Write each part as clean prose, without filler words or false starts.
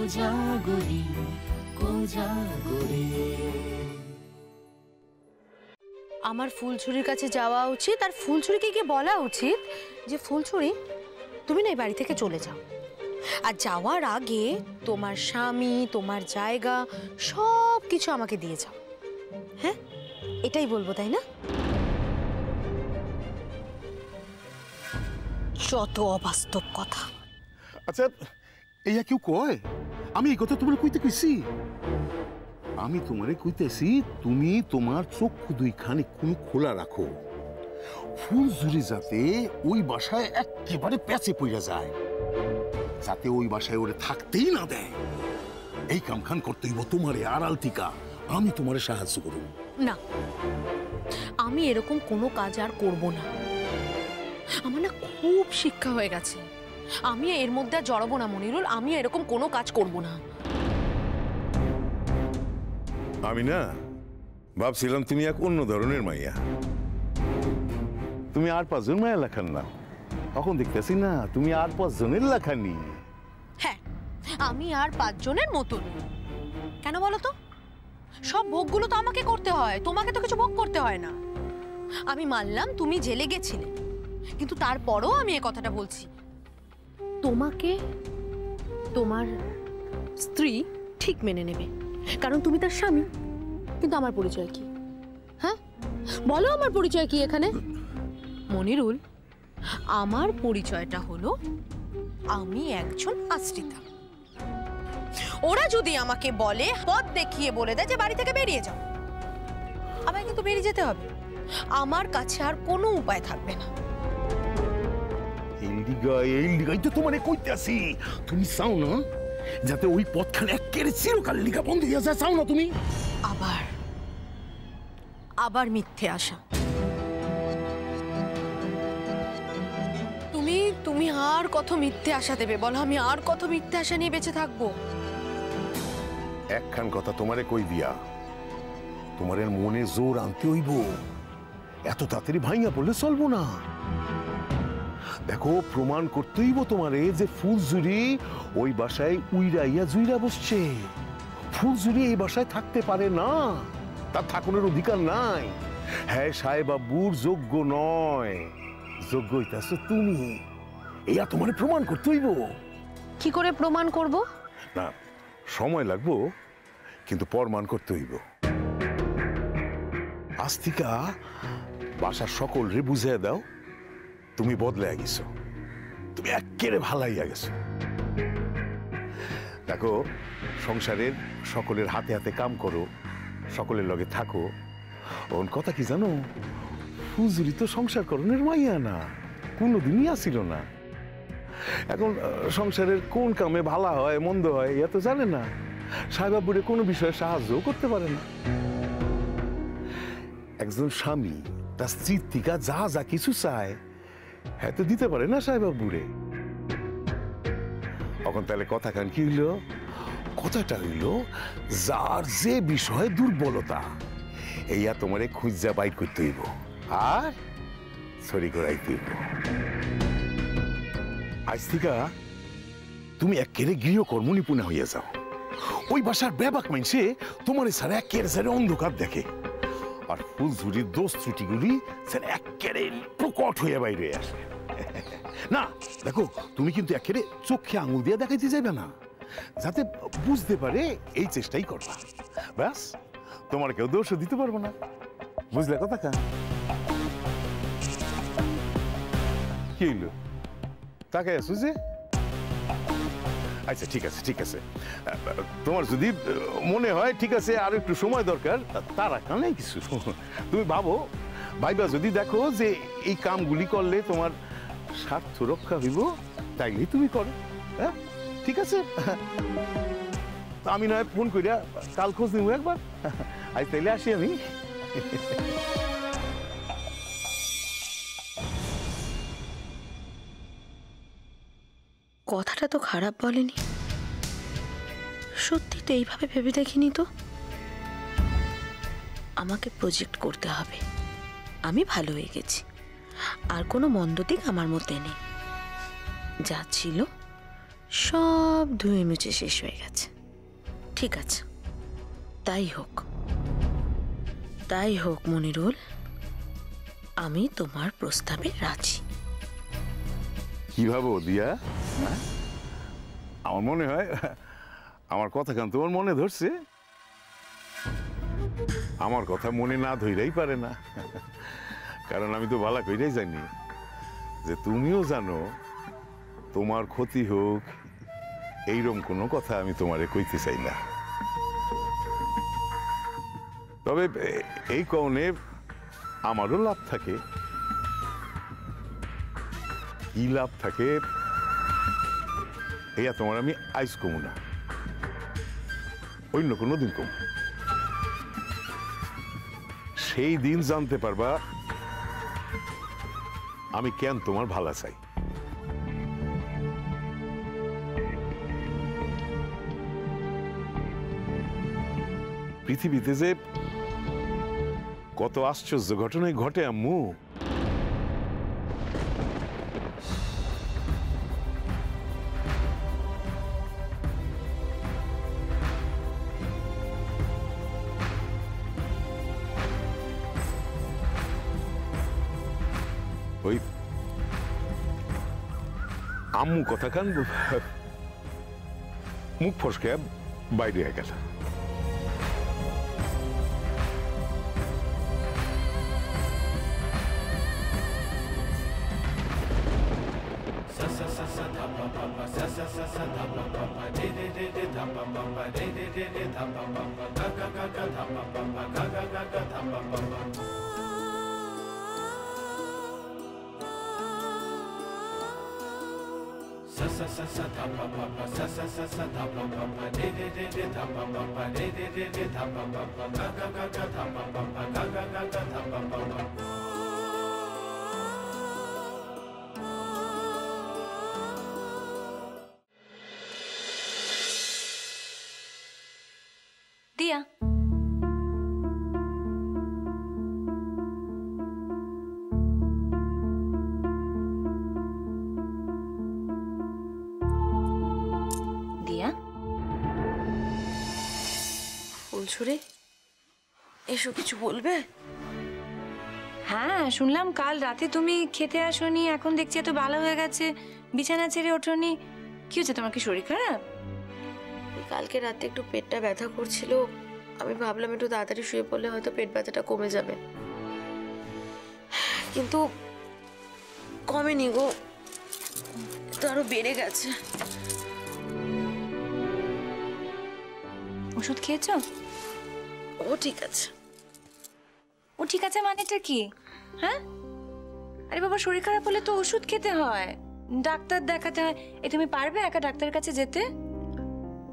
কোজাগরি কোজাগরি। আমার ফুলছুরির কাছে যাওয়া উচিত আর ফুলছুরিকে গিয়ে বলা উচিত যে ফুলছুরি তুমি না এই বাড়ি থেকে চলে যাও, আর যাওয়ার আগে তোমার স্বামী তোমার জায়গা সব কিছু আমাকে দিয়ে যাও। হ্যাঁ, এটাই বলবো, তাই না? যত অবাস্তব কথা। আচ্ছা, এইয়া কেউ কয়? আমি এই কথা তোমার কইতে কইছি? আমি তোমারে কইতেছি তুমি তোমার চক্ষু দুইখানি কোন খোলা রাখো, ফুলঝুরি যাতে ওই বাসায় একেবারে প্যাচে পড়ে যায়, যাতে ওই বাসায় ওরে থাকতেই না দেয়। এই কামখান করতে হইব তোমারে আড়াল টিকা। আমি তোমারে সাহায্য করব না, আমি এরকম কোনো কাজ আর করব না। আমার না খুব শিক্ষা হয়ে গেছে, আমি এর মধ্যে আর জড়াবো না মনিরুল। আমি এরকম কোনো কাজ করব না। আমি না ভাবছিলাম তুমি এক অন্য ধরনের মাইয়া, তুমি আর 5 জন মায়া লেখান না। এখন দেখতেছি না তুমি আর 5 জনের লেখানি। হ্যাঁ, আমি আর 5 জনের মতন। কেন বলো তো? সব ভোগগুলো তো আমাকে করতে হয়, তোমাকে তো কিছু ভোগ করতে হয় না। আমি মানলাম তুমি জেলে গেছিলে, কিন্তু তারপরও আমি এই কথাটা বলছি, তোমাকে তোমার স্ত্রী ঠিক মেনে নেবে, কারণ তুমি তার স্বামী। কিন্তু আমার পরিচয় কি? হ্যাঁ বলো, আমার পরিচয় কি এখানে? মনিরুল, আমার পরিচয়টা হলো আমি একজন আশ্রিতা। ওরা যদি আমাকে বলে, পথ দেখিয়ে বলে দেয় যে বাড়ি থেকে বেরিয়ে যাও, আমায় কিন্তু বেরিয়ে যেতে হবে। আমার কাছে আর কোনো উপায় থাকবে না। এই তো তোমারে কইতাছি, তুমি চাও না যাতে ওই পথখানে একেবারে চিরকাল লিখা বন্ধ হয়ে যায়? চাও না তুমি? আবার মিথ্যে আশা। তুমি আর কত মিথ্যে আশা দেবে বলো? আমি আর কত মিথ্যে আশা নিয়ে বেঁচে থাকবো? একখান কথা তোমারে কই দিয়া, তোমার মনে জোর আনতে হইব। এত তাড়াতাড়ি ভাইয়া বললে চলবো না। দেখো, প্রমাণ করতে হইব তোমারে যে ফুলঝুরি ওই বাসায় উইরাইয়া জুইরা বসছে। ফুলঝুরি এই বাসায় থাকতে পারে না, তার থাকুনের অধিকার নাই। হ্যাঁ, সাহেবাবুর যোগ্য নয়, যোগ্য হইতাছো তুমি। এইয়া তোমারে প্রমাণ করতে হইব। কি করে প্রমাণ করব? না, সময় লাগবো, কিন্তু প্রমাণ করতে হইব। আস্তিকা বাসার সকলরে বুঝিয়ে দাও তুমি বদলে গেছো, তুমি একেবারে ভালাইয়া গেছো। দেখো, সংসারের সকলের হাতে হাতে কাম করো, সকলের লগে থাকো। ওন কথা কি জানো, ফুলঝুরি তো সংসার করণের মাইয়া না, কোনোদিনই আসিল না। এখন সংসারের কোন কামে ভালো হয় মন্দ হয় এ তো জানে না। সাহেবাবুরে কোনো বিষয়ে সাহায্যও করতে পারে না। একজন স্বামী তার স্ত্রীর থেকে যা যা কিছু চায় হ্যাঁ তো দিতে পারে না সাহেবাবুরে। এখন তাহলে কথা কান কি হইল? কথাটা হইল, যার যে বিষয়ে দুর্বলতা এইয়া তোমারে খুঁজা বাইর করতে হইব আর ছড়ি করাইতে হইব। আজ থেকে তুমি একেবারে গৃহকর্ম নিপুণা হইয়া যাও। ওই বাসার ব্যাপক মানুষে তোমার ছাড়া একেবারে অন্ধকার দেখে, আর ফুলঝুরির দোষ ত্রুটিগুলি একেবারে প্রকট হইয়া বাইরে আসে। না দেখো, তুমি কিন্তু একেবারে চোখে আঙুল দিয়ে দেখাইতে যাবে না, যাতে বুঝতে পারে এই চেষ্টাই করবা। ব্যাস, তোমার কেউ দোষও দিতে পারবো না। বুঝলে কথা কা? কি হইল? তাকে আছো যে? আচ্ছা ঠিক আছে, ঠিক আছে। তোমার যদি মনে হয় ঠিক আছে আর একটু সময় দরকার, তার একটা নেই কিছু। তুমি ভাবো, ভাইবা যদি দেখো যে এই কামগুলি করলে তোমার স্বার্থ রক্ষা হইব, তাইলেই তুমি করো। হ্যাঁ ঠিক আছে, আমি নয় ফোন করিয়া কাল খোঁজ নিব একবার। আজ তাইলে আসি আমি। কথাটা তো খারাপ বলেনি, সত্যি তো এইভাবে ভেবে দেখিনি তো। আমাকে প্রজেক্ট করতে হবে আমি ভালো হয়ে গেছি, আর কোনো মন্দ দিক আমার মধ্যে নেই। যা ছিল সব ধুয়ে মুছে শেষ হয়ে গেছে। ঠিক আছে, তাই হোক, তাই হোক মনিরুল, আমি তোমার প্রস্তাবে রাজি। কি ভাবো দিয়া? হ্যাঁ? আমার মনে হয় আমার কথা কান তোমার মনে ধরছে। আমার কথা মনে না ধইরাই পারে না, কারণ আমি তো ভালো কইরাই জানি যে তুমিও জানো তোমার ক্ষতি হোক এইরকম কোনো কথা আমি তোমারে কইতে চাই না। তবে এই কারণে আমারও লাভ থাকে। কি লাভ থাকে এইয়া তোমার আমি আইস কমু না, অন্য কোনো দিন কমু। সেই দিন জানতে পারবা আমি কেন তোমার ভালো চাই। পৃথিবীতে যে কত আশ্চর্য ঘটনাই ঘটে আম্মু। ওই আম্মু কথা কান মুখ ফসকে বাইরে হয়ে গেল। দিয়া, দিয়া, ফুলছুরি, এসো, কিছু বলবে? হ্যাঁ শুনলাম কাল রাতে তুমি খেতে আসোনি, এখন দেখছি এত ভালো হয়ে গেছে, বিছানা ছেড়ে ওঠোনি। কি হচ্ছে, তোমার কি শরীর খারাপ? কালকে রাতে একটু পেটটা ব্যথা করছিল, আমি ভাবলাম একটু তাড়াতাড়ি শুয়ে পড়লে হয়তো পেট ব্যথাটা কমে যাবে, কিন্তু কমেনি গো, তো আরো বেড়ে গেছে। ওষুধ খেয়েছো? ও ঠিক আছে। ও ঠিক আছে মানেটা কি? হ্যাঁ, আরে বাবা, শরীর খারাপ হলে তো ওষুধ খেতে হয়, ডাক্তার দেখাতে হয়। তুমি পারবে একা ডাক্তারের কাছে যেতে?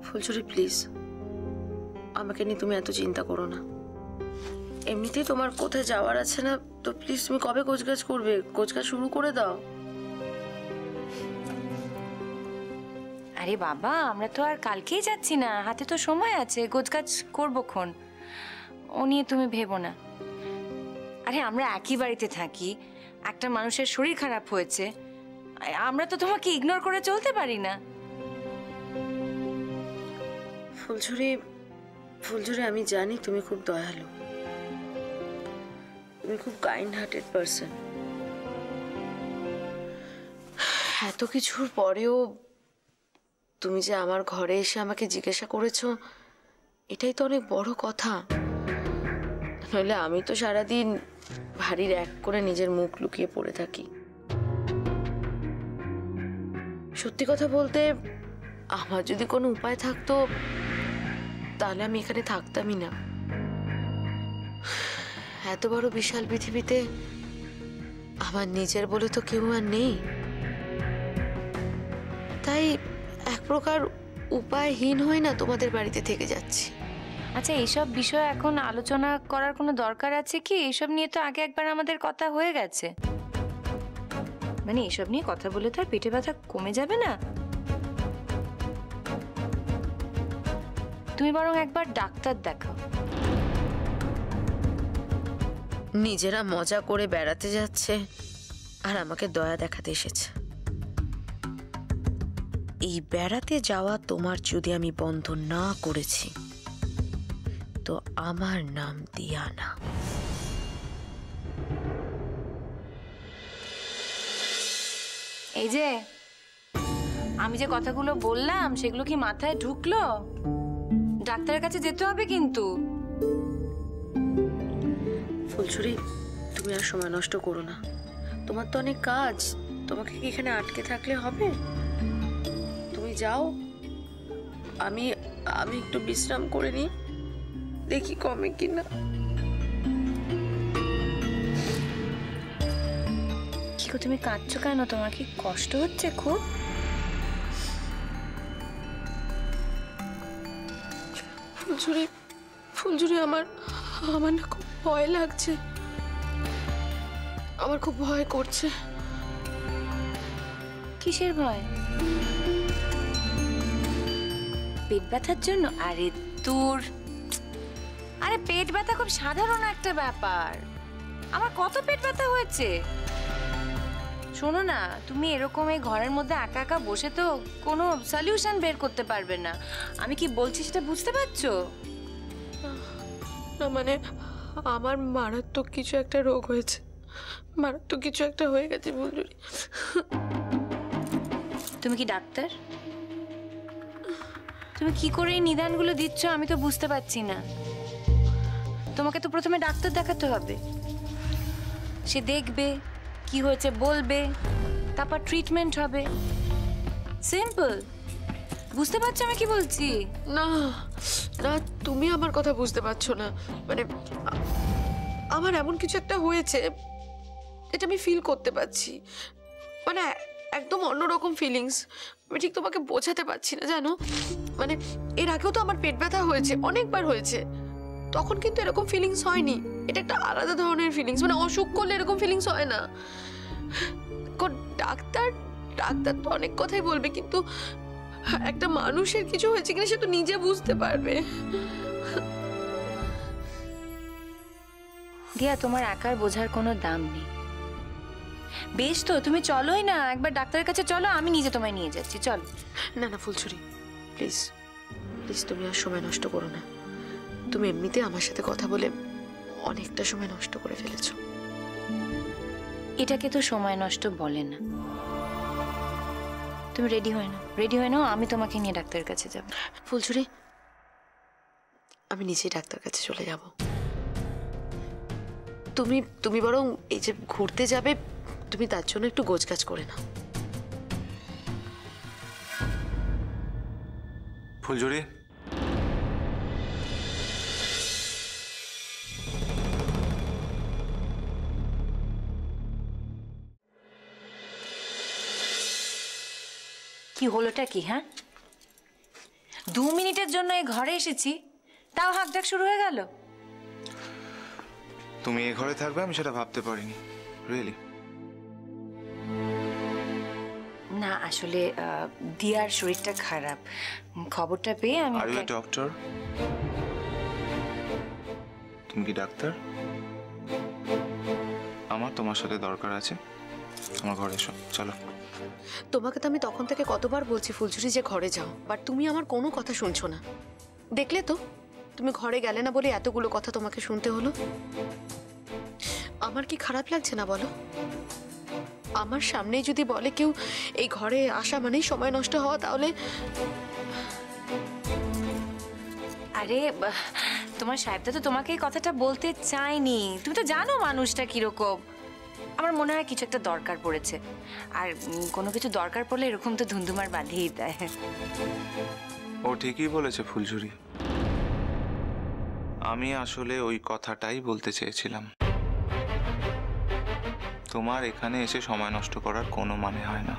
ফুলছুরি প্লিজ, আমাকে নিয়ে তুমি এত চিন্তা করো না। এমনিতেই তোমার কোথায় যাওয়ার আছে না, তো প্লিজ তুমি কবে গোছগাছ করবে? গোছগাছ শুরু করে দাও। আরে বাবা, আমরা তো আর কালকেই যাচ্ছি না, হাতে তো সময় আছে, গোছগাছ করবো খন। ও নিয়ে তুমি ভেবো না। আরে আমরা একই বাড়িতে থাকি, একটা মানুষের শরীর খারাপ হয়েছে, আমরা তো তোমাকে ইগনোর করে চলতে পারি না। ফুলঝুরি, ফুলঝুরি, আমি জানি তুমি খুব দয়ালু, তুমি খুব কাইন্ড হার্টেড পারসন। এত কিছুর পরেও তুমি যে আমার ঘরে এসে আমাকে জিজ্ঞাসা করেছো, এটাই তো অনেক বড় কথা। নইলে আমি তো সারাদিন ভারী এক করে নিজের মুখ লুকিয়ে পড়ে থাকি। সত্যি কথা বলতে, আমার যদি কোনো উপায় থাকতো তাহলে আমি এখানে থাকতামই না। এত বড় বিশাল পৃথিবীতে আমার নিজের বলে তো কেউ আর নেই, তাই এক প্রকার উপায়হীন হয়ে না তোমাদের বাড়িতে থেকে যাচ্ছি। আচ্ছা, এইসব বিষয় এখন আলোচনা করার কোনো দরকার আছে কি? এইসব নিয়ে তো আগে একবার আমাদের কথা হয়ে গেছে। মানে এইসব নিয়ে কথা বলে তো আর পেটে ব্যথা কমে যাবে না। তুমি বরং একবার ডাক্তার দেখাও। নিজেরা মজা করে বেড়াতে যাচ্ছে আর আমাকে দয়া দেখাতে এসেছে। এই বেড়াতে যাওয়া তোমার যদি আমি বন্ধ না করেছি, তো আমার নাম দিয়ানা। এই যে আমি যে কথাগুলো বললাম সেগুলো কি মাথায় ঢুকলো? ডাক্তারের কাছে যেতে হবে কিন্তু। ফুলছুরি, তুমি আর সময় নষ্ট করো না। তোমার তো অনেক কাজ, তোমাকে কি এখানে আটকে থাকলে হবে? তুমি যাও, আমি একটু বিশ্রাম করে নিই, দেখি কমে কিনা। কি গো, তুমি কাঁদছো কেন? তোমার কি কষ্ট হচ্ছে খুব? ফুলঝুরি, আমার না খুব ভয় লাগছে, আমার খুব ভয় করছে। কিসের ভয়? পেট ব্যথার জন্য? আরে তোর, আরে পেট ব্যথা খুব সাধারণ একটা ব্যাপার। আমার কত পেট ব্যথা হয়েছে। শোনো না, তুমি এরকম এই ঘরের মধ্যে একা একা বসে তো কোনো সলিউশন বের করতে পারবে না। আমি কি বলছি সেটা বুঝতে পারছো? না মানে, আমার মারাত্মক কিছু একটা রোগ হয়েছে, মারাত্মক কিছু একটা হয়ে গেছে ফুলঝুরি। তুমি কি ডাক্তার? তুমি কি করে এই নিদানগুলো দিচ্ছ আমি তো বুঝতে পারছি না। তোমাকে তো প্রথমে ডাক্তার দেখাতে হবে, সে দেখবে কি হয়েছে বলবে, তারপর ট্রিটমেন্ট হবে। সিম্পল। বুঝতে পারছো আমি কি বলছি? না না, তুমি আমার কথা বুঝতে পারছো না। মানে আমার এমন কিছু একটা হয়েছে, এটা আমি ফিল করতে পারছি, মানে একদম অন্যরকম ফিলিংস। আমি ঠিক তোমাকে বোঝাতে পারছি না, জানো। মানে এর আগেও তো আমার পেট ব্যথা হয়েছে, অনেকবার হয়েছে, তখন কিন্তু এরকম ফিলিংস হয়নি। এটা একটা আলাদা ধরনের ফিলিংস, মানে অসুখ করলে এরকম ফিলিংস হয় না। ডাক্তার তো অনেক কথাই বলবে, কিন্তু একটা মানুষের কিছু হয়েছে কিনা সে তো নিজে বুঝতে পারবে। দিয়া, তোমার একার বোঝার কোনো দাম নেই। বেশ তো, তুমি চলোই না, একবার ডাক্তারের কাছে চলো, আমি নিজে তোমায় নিয়ে যাচ্ছি। চলো। না না ফুলছুরি, প্লিজ প্লিজ, তুমি আর সময় নষ্ট করো না। তুমি এমনিতে আমার সাথে কথা বলে অনেকটা সময় নষ্ট করে ফেলেছো। এটাকে তো সময় নষ্ট বলে না। তুমি রেডি হয়ে নাও, আমি তোমাকে নিয়ে ডাক্তারের কাছে যাব। ফুলছুরি, আমি নিজেই ডাক্তার কাছে চলে যাব। তুমি বরং এই যে ঘুরতে যাবে, তুমি তার জন্য একটু গোছগাছ করে নাও। ফুলঝুরি, কি হলোটা কি? হ্যাঁ, 2 মিনিটের জন্য এই ঘরে এসেছি, তাও হাঁকডাক শুরু হয়ে গেল। তুমি এ ঘরে থাকবে আমি সেটা ভাবতে পারিনি। রিয়েলি? না আসলে দিয়ার শরীরটা খারাপ, খবরটা পেয়ে আমি। Are you a doctor? তুমি কি ডাক্তার? আমার তোমার সাথে দরকার আছে, আমার ঘরে এসো। চলো। তোমাকে তো আমি তখন থেকে কতবার বলছি ফুলঝুরি যে ঘরে যাও, বাট তুমি আমার কোনো কথা শুনছো না। দেখলে তো, তুমি ঘরে গেলে না বলে এতগুলো কথা তোমাকে শুনতে হলো। আমার কি খারাপ লাগছে না বলো? আমার সামনেই যদি বলে কেউ এই ঘরে আসা মানেই সময় নষ্ট হওয়া, তাহলে আরে তোমার সাহেবটা তো তোমাকে এই কথাটা বলতে চায়নি। তুমি তো জানো মানুষটা কিরকম। আমার মনে হয় কিছু একটা দরকার পড়েছে, আর কোনো কিছু দরকার পড়লে এরকম তো ধুমধুমার বাঁধিয়ে দেয়। ও ঠিকই বলেছে ফুলঝুরি, আমি আসলে ওই কথাটাই বলতে চেয়েছিলাম। তোমার এখানে এসে সময় নষ্ট করার কোনো মানে হয় না।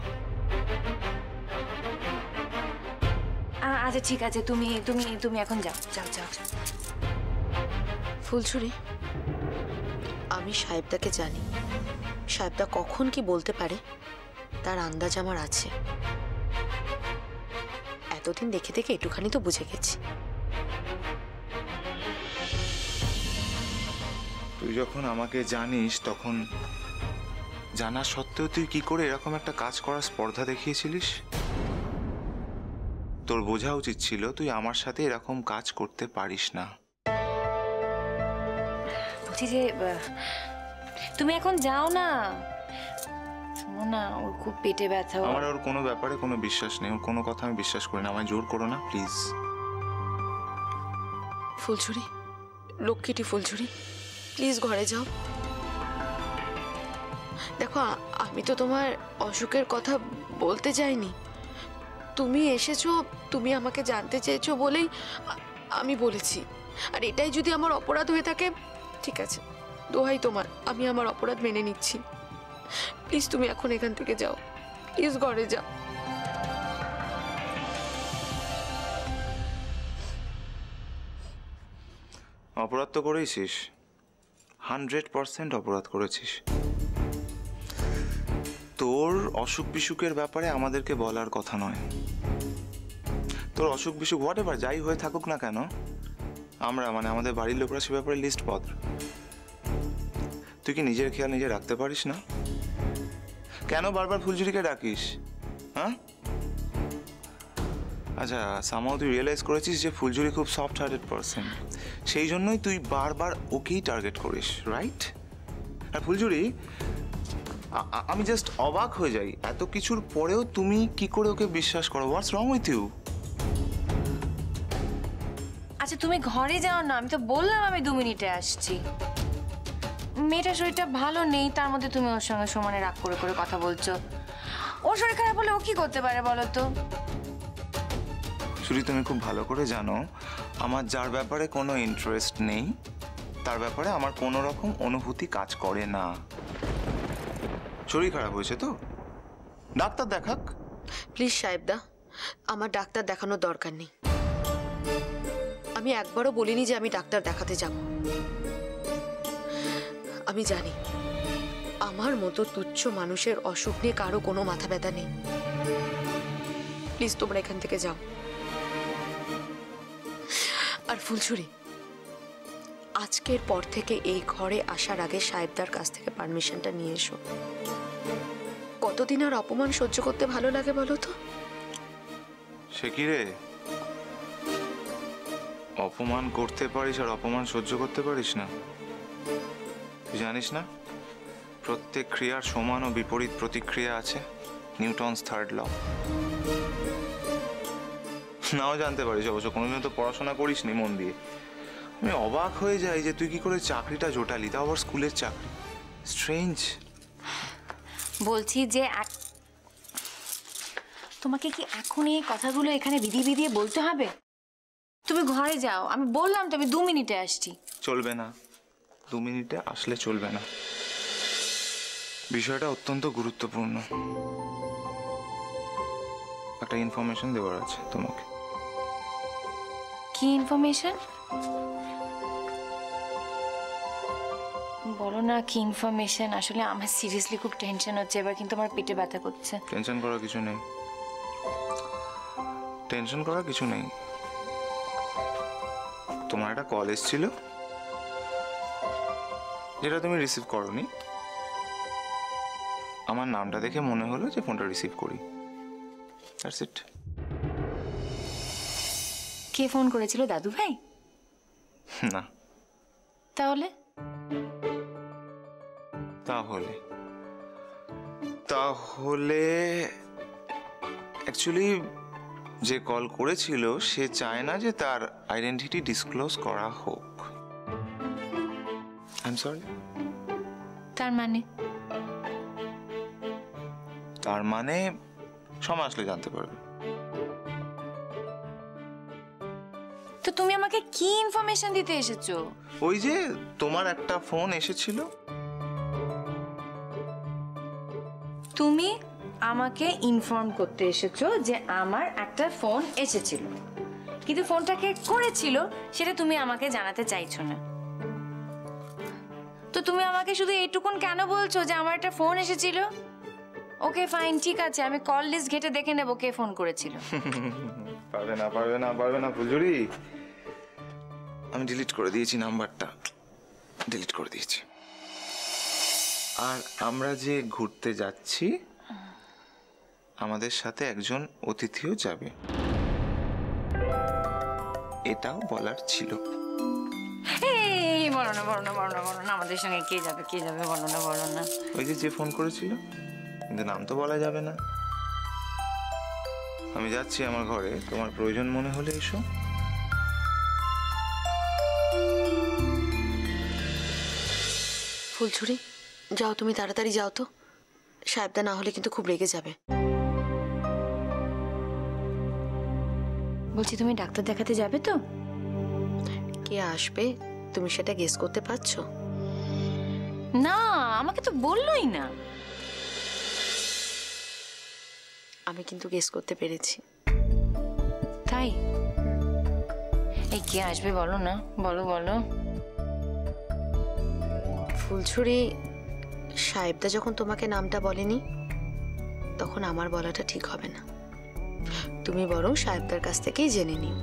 আচ্ছা ঠিক আছে, তুমি তুমি তুমি এখন যাও যাও যাও যাও। ফুলছুরি, আমি সাহেবদাকে জানি, সাহেবদা কখন কি বলতে পারে তার আন্দাজ আমার আছে। এতদিন দেখে দেখে একটুখানি তো বুঝে গেছি। তুই যখন আমাকে জানিস, তখন জানা সত্ত্বেও তুই কি করে এরকম একটা কাজ করার স্পর্ধা দেখিয়েছিলিস? তোর বোঝা উচিত ছিল তুই আমার সাথে এরকম কাজ করতে পারিস না। বলছি যে তুমি এখন যাও না, শোনো না, ওর খুব পেটে ব্যথা। আমার ওর কোনো ব্যাপারে কোনো বিশ্বাস নেই, ওর কোনো কথা আমি বিশ্বাস করি না। আমায় জোর করো না প্লিজ। ফুলঝুরি, লক্ষ্মীটি ফুলঝুরি, প্লিজ ঘরে যাও। দেখো, আমি তো তোমার অসুখের কথা বলতে চাইনি। তুমি এসেছো, তুমি আমাকে জানতে চেয়েছো বলেই আমি বলেছি। আর এটাই যদি আমার অপরাধ হয়ে থাকে, ঠিক আছে, দোহাই তোমার, আমি আমার অপরাধ মেনে নিচ্ছি। প্লিজ তুমি এখন এখান থেকে যাও, প্লিজ ঘরে যাও। অপরাধ তো করেছিস, 100% অপরাধ করেছিস। তোর অসুখ বিসুখের ব্যাপারে আমাদেরকে বলার কথা নয়। তোর অসুখ বিসুখ হোয়াট এভার যাই হয়ে থাকুক না কেন, আমরা মানে আমাদের বাড়ির লোকরা সে ব্যাপারে লিস্ট পত্র। তুই কি নিজের খেয়াল নিজে রাখতে পারিস না? কেন বারবার ফুলঝুরিকে ডাকিস? হ্যাঁ, আচ্ছা, সামহাউ তুই রিয়েলাইজ করেছিস যে ফুলঝুরি খুব সফট হার্টেড পারসন, সেই জন্যই তুই বারবার ওকেই টার্গেট করিস, রাইট? আর ফুলঝুরি, আমি জাস্ট অবাক হয়ে যাই, এত কিছুর পরেও তুমি কি করে ওকে বিশ্বাস করো? হোয়াটস রং উইথ ইউ? আচ্ছা তুমি ঘরে যাও না, আমি তো বললাম আমি 2 মিনিটে আসছি। মেয়েটার শরীরটা ভালো নেই, তার মধ্যে তুমি ওর সঙ্গে সমানে রাগ করে করে কথা বলছো। ওর শরীর খারাপ হলে ও কি করতে পারে বলো তো? শুধু তুমি খুব ভালো করে জানো আমার যার ব্যাপারে কোনো ইন্টারেস্ট নেই তার ব্যাপারে আমার কোনো রকম অনুভূতি কাজ করে না। শরীর খারাপ হয়েছে তো ডাক্তার দেখাক। প্লিজ সাহেবদা, আমার ডাক্তার দেখানোর দরকার নেই। আমি একবারও বলিনি যে আমি ডাক্তার দেখাতে যাব। আমি জানি আমার মতো তুচ্ছ মানুষের অসুখ নিয়ে কারো কোনো মাথা ব্যথা নেই। প্লিজ তোমরা এখান থেকে যাও। আর ফুলঝুরি, আজকের পর থেকে এই ঘরে আসার আগে সাহেবদার কাছ থেকে পারমিশনটা নিয়ে এসো। কতদিন আর অপমান সহ্য করতে ভালো লাগে বলো তো? সে কি রে, অপমান করতে পারিস আর অপমান সহ্য করতে পারিস না? তুই জানিস না প্রত্যেক ক্রিয়ার সমান ও বিপরীত প্রতিক্রিয়া আছে, নিউটনস 3rd ল। নাও জানতে পারিস অবশ্য, কোনোদিন তো পড়াশোনা করিসনি মন দিয়ে। আমি অবাক হয়ে যাই যে তুই কি করে চাকরিটা জোটালি, তাও আবার স্কুলের চাকরি। স্ট্রেঞ্জ। বলছি যে তোমাকে কি এখন এই কথাগুলো এখানে বিধিয়ে বিধিয়ে বলতে হবে? তুমি ঘরে যাও, আমি বললাম তো আমি 2 মিনিটে আসছি। চলবে না, 2 মিনিটে আসলে চলবে না। বিষয়টা অত্যন্ত গুরুত্বপূর্ণ, একটা ইনফরমেশন দেওয়ার আছে তোমাকে। কি ইনফরমেশন? বলো না কি ইনফরমেশন। আসলে আমার সিরিয়াসলি খুব টেনশন হচ্ছে এবার, কিন্তু আমার পেটে ব্যথা করছে। টেনশন করার কিছু নেই, টেনশন করার কিছু নেই। তোমার একটা কল এসেছিল যেটা তুমি রিসিভ করোনি। আমার নামটা দেখে মনে হলো যে ফোনটা রিসিভ করি, দ্যাটস ইট। কে ফোন করেছিল, দাদু ভাই? না। তাহলে তাহলে তাহলে অ্যাকচুয়ালি যে কল করেছিল সে চায় না যে তার আইডেন্টিটি ডিসক্লোজ করা হোক। I am sorry. তার মানে? তার মানে সময় আসলে জানতে পারবে। তো তুমি আমাকে কি ইনফরমেশন দিতে এসেছো? ওই যে তোমার একটা ফোন এসেছিল। তুমি আমাকে ইনফর্ম করতে এসেছো যে আমার একটা ফোন এসেছিল, কিন্তু ফোনটা কে করেছিল সেটা তুমি আমাকে জানাতে চাইছো না। তো তুমি আমাকে শুধু এইটুকুন কেন বলছো যে আমার একটা ফোন এসেছিল? ওকে ফাইন, ঠিক আছে, আমি কল লিস্ট ঘেটে দেখে নেবো কে ফোন করেছিল। পারবে না, পারবে না, পারবে না ফুলঝুরি। আমি ডিলিট করে দিয়েছি নাম্বারটা, ডিলিট করে দিয়েছি। আর আমরা যে ঘুরতে যাচ্ছি আমাদের সাথে একজন অতিথিও যাবে। এটাও বলার ছিল। এই বলো না বলো না বলো না বলো না, আমাদের সঙ্গে কে যাবে বলো না বলো না। ওই যে ফোন করেছিল, কিন্তু নাম তো বলা যাবে না। আমি যাচ্ছি আমার ঘরে, তোমার প্রয়োজন মনে হলে এসো। ফুলছুরি, যাও তুমি তাড়াতাড়ি যাও তো, সাহেবদা না হলে কিন্তু খুব রেগে যাবে। বলছি তুমি ডাক্তার দেখাতে যাবে তো? কে আসবে তুমি সেটা গেস করতে পারছো? না, আমাকে তো বললোই না। আমি কিন্তু গেস করতে পেরেছি। তাই? এই কে আসবে বলো না, বলো বলো। ফুলছুরি, সাহেবদা যখন তোমাকে নামটা বলেনি তখন আমার বলাটা ঠিক হবে না। তুমি বরং সাহেবদার কাছ থেকেই জেনে নিও।